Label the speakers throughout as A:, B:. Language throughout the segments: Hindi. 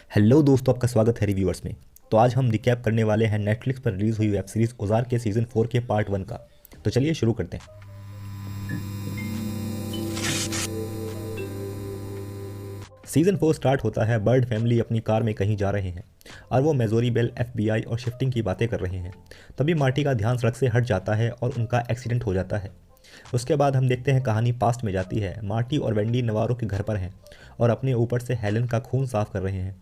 A: हेलो दोस्तों, आपका स्वागत है रिव्यूअर्स में। तो आज हम रिकैप करने वाले हैं नेटफ्लिक्स पर रिलीज हुई वेब सीरीज ओजार्क के सीजन 4 के पार्ट 1 का। तो चलिए शुरू करते हैं। सीजन 4 स्टार्ट होता है। बर्ड फैमिली अपनी कार में कहीं जा रहे हैं और वो मेजोरी बेल, एफबीआई और शिफ्टिंग की बातें कर रहे हैं। तभी मार्टी का ध्यान सड़क से हट जाता है और उनका एक्सीडेंट हो जाता है। उसके बाद हम देखते हैं कहानी पास्ट में जाती है। मार्टी और वेंडी नवारो के घर पर हैं और अपने ऊपर से हेलन का खून साफ कर रहे हैं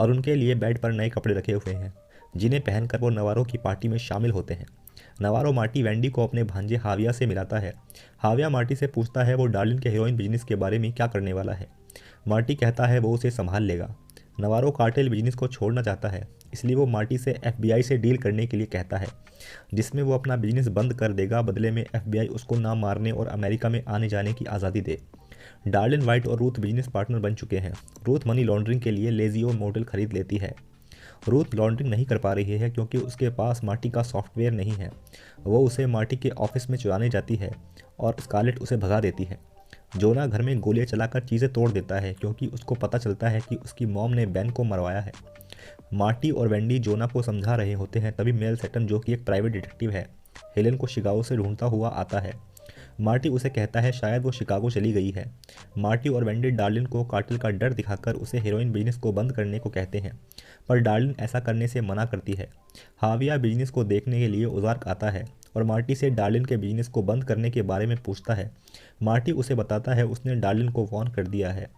A: और उनके लिए बेड पर नए कपड़े रखे हुए हैं जिन्हें पहनकर वो नवारो की पार्टी में शामिल होते हैं। नवारो मार्टी वेंडी को अपने भांजे हाविया से मिलाता है। हाविया मार्टी से पूछता है वो डार्लिन के हीरोइन बिजनेस के बारे में क्या करने वाला है। मार्टी कहता है वो उसे संभाल लेगा। नवारो कार्टेल बिजनेस को छोड़ना चाहता है, इसलिए वो मार्टी से एफबीआई से डील करने के लिए कहता है, जिसमें वो अपना बिजनेस बंद कर देगा। बदले में एफबीआई उसको ना मारने और अमेरिका में आने जाने की आज़ादी दे। डार्लिन वाइट और रूथ बिजनेस पार्टनर बन चुके हैं। रूथ मनी लॉन्ड्रिंग के लिए लेजियो मॉडल खरीद लेती है। रूथ लॉन्ड्रिंग नहीं कर पा रही है क्योंकि उसके पास मार्टी का सॉफ्टवेयर नहीं है। वो उसे मार्टी के ऑफिस में चुराने जाती है और स्कारलेट उसे भगा देती है। जोना घर में गोलियां चलाकर चीज़ें तोड़ देता है क्योंकि उसको पता चलता है कि उसकी मॉम ने बेन को मरवाया है। मार्टी और वेंडी जोना को समझा रहे होते हैं, तभी मेल सेटन, जो कि एक प्राइवेट डिटेक्टिव है, हेलेन को शिकागो से ढूंढता हुआ आता है। मार्टी उसे कहता है शायद वो शिकागो चली गई है। मार्टी और वेंडी डार्लिन को कार्टेल का डर दिखाकर उसे हीरोइन बिजनेस को बंद करने को कहते हैं, पर डार्लिन ऐसा करने से मना करती है। हाविया बिजनेस को देखने के लिए ओजार्क आता है और मार्टी से डार्लिन के बिजनेस को बंद करने के बारे में पूछता है। मार्टी उसे बताता है उसने डार्लिन को वार्न कर दिया है।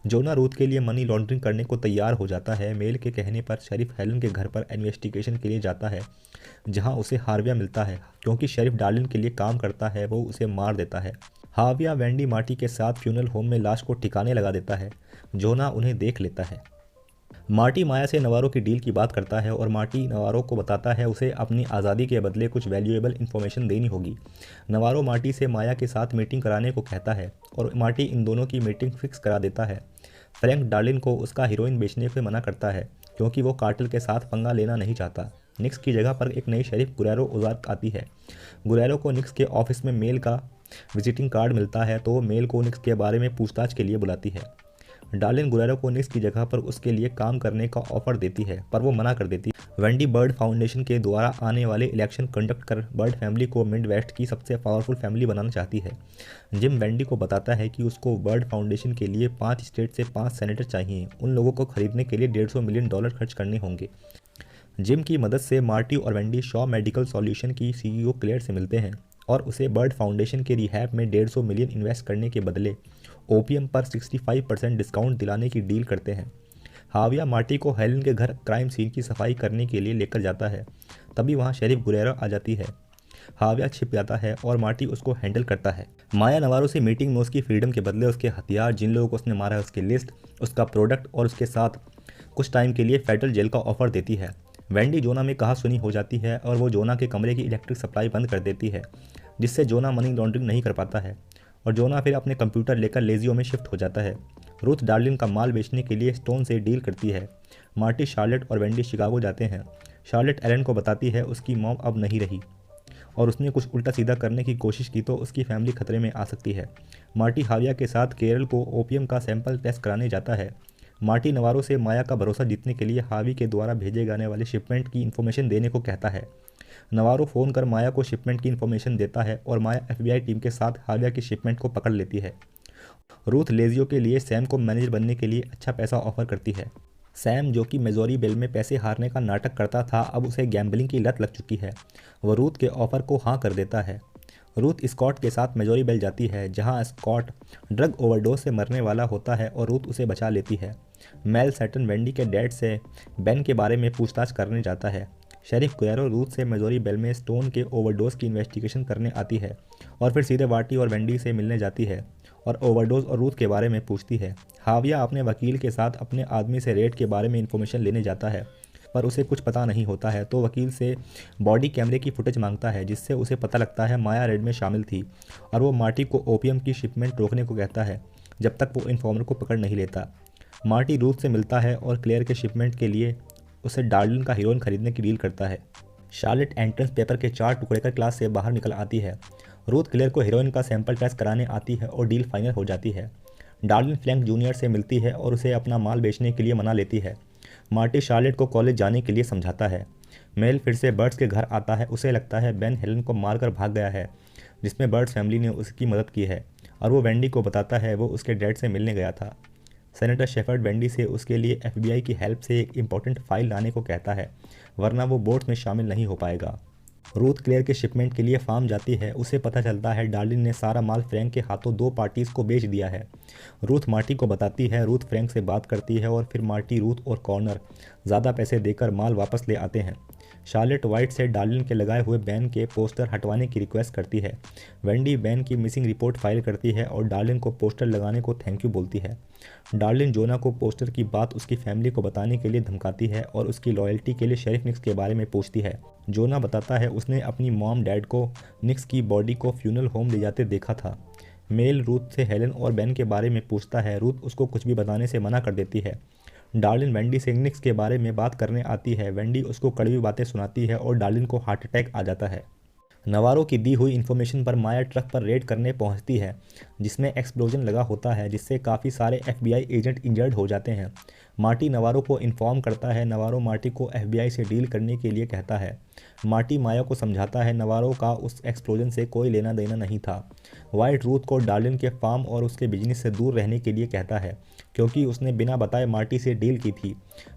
A: जोना रूथ के लिए मनी लॉन्ड्रिंग करने को तैयार हो जाता है। मेल के कहने पर शेरिफ हेलन के घर पर इन्वेस्टिगेशन के लिए जाता है, जहां उसे हार्विया मिलता है। क्योंकि शेरिफ डार्लिन के लिए काम करता है, वो उसे मार देता है। हार्विया वेंडी मार्टी के साथ फ्यूनरल होम में लाश को ठिकाने लगा देता है। जोना उन्हें देख लेता है। मार्टी माया से नवारो की डील की बात करता है और मार्टी नवारो को बताता है उसे अपनी आज़ादी के बदले कुछ वैल्यूएबल इन्फॉर्मेशन देनी होगी। नवारो मार्टी से माया के साथ मीटिंग कराने को कहता है और मार्टी इन दोनों की मीटिंग फिक्स करा देता है। फ्रैंक डार्लिन को उसका हीरोइन बेचने से मना करता है क्योंकि वो कार्टेल के साथ पंगा लेना नहीं चाहता। निक्स की जगह पर एक नई शेरिफ गुरेरो ओजार्क आती है। गुरेरो को निक्स के ऑफिस में मेल का विजिटिंग कार्ड मिलता है तो वो मेल को निक्स के बारे में पूछताछ के लिए बुलाती है। डार्लिन गुरेरो को निक्स की जगह पर उसके लिए काम करने का ऑफर देती है, पर वो मना कर देती है। वेंडी बर्ड फाउंडेशन के द्वारा आने वाले इलेक्शन कंडक्ट कर बर्ड फैमिली को मिड वेस्ट की सबसे पावरफुल फैमिली बनाना चाहती है। जिम वेंडी को बताता है कि उसको बर्ड फाउंडेशन के लिए 5 स्टेट से 5 सेनेटर चाहिए। उन लोगों को खरीदने के लिए $150 मिलियन खर्च करने होंगे। जिम की मदद से मार्टी और वेंडी शॉ मेडिकल सॉल्यूशन की सीईओ क्लेयर से मिलते हैं और उसे बर्ड फाउंडेशन के रिहैब में $150 मिलियन इन्वेस्ट करने के बदले ओपीएम पर 65% डिस्काउंट दिलाने की डील करते हैं। हाविया मार्टी को हेलन के घर क्राइम सीन की सफाई करने के लिए लेकर जाता है। तभी वहाँ शेरिफ गुरेरो आ जाती है। हाविया छिप जाता है और मार्टी उसको हैंडल करता है। माया नवारो से मीटिंग में उसकी फ्रीडम के बदले उसके हथियार, जिन लोगों को उसने मारा है उसकी लिस्ट, उसका प्रोडक्ट और उसके साथ कुछ टाइम के लिए फेडरल जेल का ऑफर देती है। वेंडी जोना में कहा सुनी हो जाती है और वो जोना के कमरे की इलेक्ट्रिक सप्लाई बंद कर देती है, जिससे जोना मनी लॉन्ड्रिंग नहीं कर पाता है और जोना फिर अपने कंप्यूटर लेकर लेजियो में शिफ्ट हो जाता है। रूथ डार्लिन का माल बेचने के लिए स्टोन से डील करती है। मार्टी, शार्लेट और वेंडी शिकागो जाते हैं। शार्लेट एलन को बताती है उसकी मॉम अब नहीं रही और उसने कुछ उल्टा सीधा करने की कोशिश की तो उसकी फैमिली खतरे में आ सकती है। मार्टी हाविया के साथ केरल को ओपीएम का सैंपल टेस्ट कराने जाता है। मार्टी नवारो से माया का भरोसा जीतने के लिए हावी के द्वारा भेजे जाने वाले शिपमेंट की इन्फॉर्मेशन देने को कहता है। नवारो फ़ोन कर माया को शिपमेंट की इन्फॉर्मेशन देता है और माया एफबीआई टीम के साथ हाविया की शिपमेंट को पकड़ लेती है। रूथ लेजियो के लिए सैम को मैनेजर बनने के लिए अच्छा पैसा ऑफर करती है। सैम, जो कि मेजोरी बेल में पैसे हारने का नाटक करता था, अब उसे गैम्बलिंग की लत लग चुकी है। वह रूथ के ऑफर को हाँ कर देता है। रूथ स्कॉट के साथ मेजोरी बेल जाती है, जहां स्कॉट ड्रग ओवरडोज से मरने वाला होता है और रूथ उसे बचा लेती है। मेल सेटन वेंडी के डैड से बेन के बारे में पूछताछ करने जाता है। शेरिफ गुरेरो रूथ से मेजोरी बेल में स्टोन के ओवरडोज की इन्वेस्टिगेशन करने आती है और फिर सीधे मार्टी और वेंडी से मिलने जाती है और ओवरडोज और रूथ के बारे में पूछती है। हाविया अपने वकील के साथ अपने आदमी से रेड के बारे में इन्फॉर्मेशन लेने जाता है, पर उसे कुछ पता नहीं होता है तो वकील से बॉडी कैमरे की फुटेज मांगता है, जिससे उसे पता लगता है माया रेड में शामिल थी और वो मार्टी को ओपीएम की शिपमेंट रोकने को कहता है जब तक वो इन्फॉर्मर को पकड़ नहीं लेता। मार्टी रूथ से मिलता है और क्लेयर के शिपमेंट के लिए उसे डार्लिन का हीरोइन खरीदने की डील करता है। शार्लेट एंट्रेंस पेपर के 4 टुकड़े कर क्लास से बाहर निकल आती है। रूथ क्लेयर को हीरोइन का सैंपल टेस्ट कराने आती है और डील फाइनल हो जाती है। डार्लिन फ्लैंक जूनियर से मिलती है और उसे अपना माल बेचने के लिए मना लेती है। मार्टी शार्लेट को कॉलेज जाने के लिए समझाता है। मेल फिर से बर्ड्स के घर आता है। उसे लगता है बेन हेलन को मारकर भाग गया है, जिसमें बर्ड्स फैमिली ने उसकी मदद की है, और वो वेंडी को बताता है वो उसके डैड से मिलने गया था। सेनेटर शेफर्ड वेंडी से उसके लिए FBI की हेल्प से एक इम्पोर्टेंट फाइल लाने को कहता है, वरना वो बोट्स में शामिल नहीं हो पाएगा। रूथ क्लेयर के शिपमेंट के लिए फार्म जाती है। उसे पता चलता है डार्लिन ने सारा माल फ्रैंक के हाथों 2 पार्टीज को बेच दिया है। रूथ मार्टी को बताती है। रूथ फ्रैंक से बात करती है और फिर मार्टी, रूथ और कॉर्नर ज़्यादा पैसे देकर माल वापस ले आते हैं। शार्लेट वाइट से डार्लिन के लगाए हुए बैन के पोस्टर हटवाने की रिक्वेस्ट करती है। वेंडी बैन की मिसिंग रिपोर्ट फाइल करती है और डार्लिन को पोस्टर लगाने को थैंक यू बोलती है। डार्लिन जोना को पोस्टर की बात उसकी फैमिली को बताने के लिए धमकाती है और उसकी लॉयल्टी के लिए शेरिफ निक्स के बारे में पूछती है। जोना बताता है उसने अपनी मॉम डैड को निक्स की बॉडी को फ्यूनरल होम ले जाते देखा था। मेल रूथ से हेलन और बेन के बारे में पूछता है। रूथ उसको कुछ भी बताने से मना कर देती है। डार्लिन वेंडी से निक्स के बारे में बात करने आती है। वेंडी उसको कड़वी बातें सुनाती है और डार्लिन को हार्ट अटैक आ जाता है। नवारो की दी हुई इन्फॉर्मेशन पर माया ट्रक पर रेड करने पहुंचती है, जिसमें एक्सप्लोजन लगा होता है, जिससे काफ़ी सारे FBI एजेंट इंजर्ड हो जाते हैं। मार्टी नवारो को इन्फॉर्म करता है। नवारो मार्टी को FBI से डील करने के लिए कहता है। मार्टी माया को समझाता है नवारो का उस एक्सप्लोजन से कोई लेना देना नहीं था। वाइट रूथ को डार्लिन के फार्म और उसके बिजनेस से दूर रहने के लिए कहता है, क्योंकि उसने बिना बताए मार्टी से डील की थी।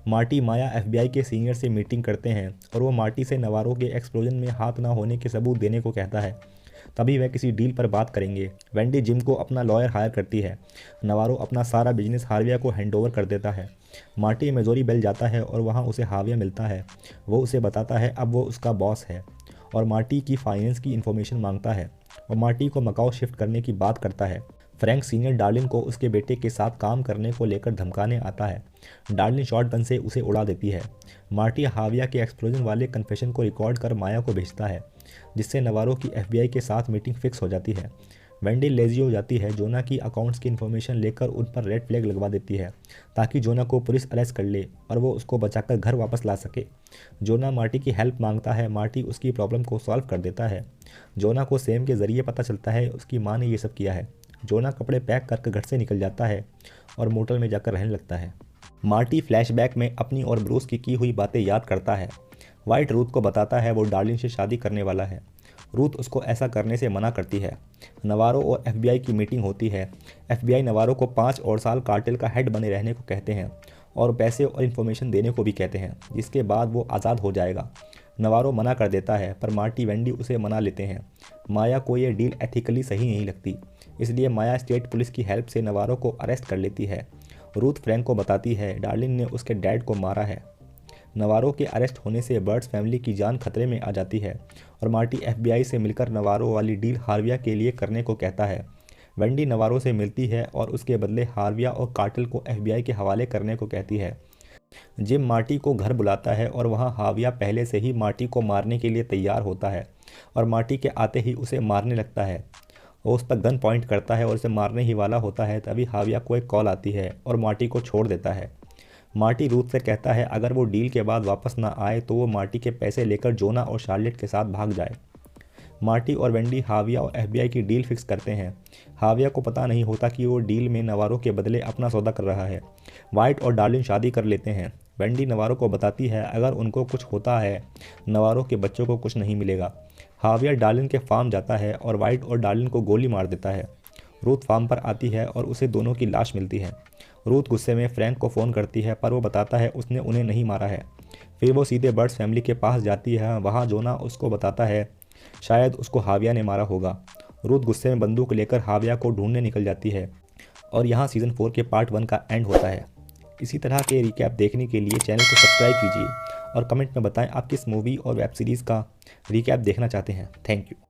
A: मार्टी माया FBI के सीनियर से मीटिंग करते हैं और वो मार्टी से नवारो के एक्सप्लोजन में हाथ ना होने के सबूत देने को कहता है, तभी वह किसी डील पर बात करेंगे। वेंडी जिम को अपना लॉयर हायर करती है। नवारो अपना सारा बिजनेस हार्विया को हैंडओवर कर देता है। मार्टी मेजोरी बेल जाता है और वहाँ उसे हार्विया मिलता है। वो उसे बताता है अब वो उसका बॉस है और मार्टी की फाइनेंस की इन्फॉर्मेशन मांगता है और मार्टी को मकाओ शिफ्ट करने की बात करता है। फ्रैंक सीनियर डार्लिन को उसके बेटे के साथ काम करने को लेकर धमकाने आता है। डार्लिन शॉटगन से उसे उड़ा देती है। मार्टी हाविया के एक्सप्लोजन वाले कन्फेशन को रिकॉर्ड कर माया को भेजता है, जिससे नवारो की FBI के साथ मीटिंग फिक्स हो जाती है। वेंडी लेजी हो जाती है। जोना की अकाउंट्स की इन्फॉर्मेशन लेकर उन पर रेड फ्लैग लगवा देती है, ताकि जोना को पुलिस अरेस्ट कर ले और वो उसको बचाकर घर वापस ला सके। जोना मार्टी की हेल्प मांगता है। मार्टी उसकी प्रॉब्लम को सॉल्व कर देता है। जोना को सेम के ज़रिए पता चलता है उसकी माँ ने ये सब किया है। जोना कपड़े पैक करके घर से निकल जाता है और मोटल में जाकर रहने लगता है। मार्टी फ्लैशबैक में अपनी और ब्रूस की हुई बातें याद करता है। वाइट रूथ को बताता है वो डार्लिन से शादी करने वाला है। रूथ उसको ऐसा करने से मना करती है। नवारो और FBI की मीटिंग होती है। FBI नवारो को 5 और साल कार्टेल का हेड बने रहने को कहते हैं और पैसे और इन्फॉर्मेशन देने को भी कहते हैं, जिसके बाद वो आज़ाद हो जाएगा। नवारो मना कर देता है, पर मार्टी वेंडी उसे मना लेते हैं। माया को ये डील एथिकली सही नहीं लगती, इसलिए माया स्टेट पुलिस की हेल्प से नवारो को अरेस्ट कर लेती है। रूथ फ्रैंक को बताती है डार्लिन ने उसके डैड को मारा है। नवारो के अरेस्ट होने से बर्ड्स फैमिली की जान खतरे में आ जाती है और मार्टी FBI से मिलकर नवारो वाली डील हार्विया के लिए करने को कहता है। वेंडी नवारो से मिलती है और उसके बदले हार्विया और कार्टेल को FBI के हवाले करने को कहती है। जिम मार्टी को घर बुलाता है और वहाँ हार्विया पहले से ही मार्टी को मारने के लिए तैयार होता है और मार्टी के आते ही उसे मारने लगता है। वो उस पर गन पॉइंट करता है और उसे मारने ही वाला होता है, तभी हार्विया को एक कॉल आती है और मार्टी को छोड़ देता है। मार्टी रूथ से कहता है अगर वो डील के बाद वापस ना आए तो वो मार्टी के पैसे लेकर जोना और शार्लेट के साथ भाग जाए। मार्टी और वेंडी हार्विया और FBI की डील फिक्स करते हैं। हार्विया को पता नहीं होता कि वो डील में नवारो के बदले अपना सौदा कर रहा है। वाइट और डार्लिन शादी कर लेते हैं। वेंडी नवारो को बताती है अगर उनको कुछ होता है नवारो के बच्चों को कुछ नहीं मिलेगा। हार्विया डार्लिन के फार्म जाता है और वाइट और डार्लिन को गोली मार देता है। रूथ फार्म पर आती है और उसे दोनों की लाश मिलती है। रूथ गुस्से में फ्रैंक को फ़ोन करती है, पर वो बताता है उसने उन्हें नहीं मारा है। फिर वो सीधे बर्ड्स फैमिली के पास जाती है। वहाँ जोना उसको बताता है शायद उसको हार्विया ने मारा होगा। रूथ गुस्से में बंदूक लेकर हार्विया को ढूंढने निकल जाती है और यहाँ सीज़न 4 के पार्ट 1 का एंड होता है। इसी तरह के रिकैप देखने के लिए चैनल को सब्सक्राइब कीजिए और कमेंट में बताएं आप किस मूवी और वेब सीरीज़ का रिकैप देखना चाहते हैं। Thank you.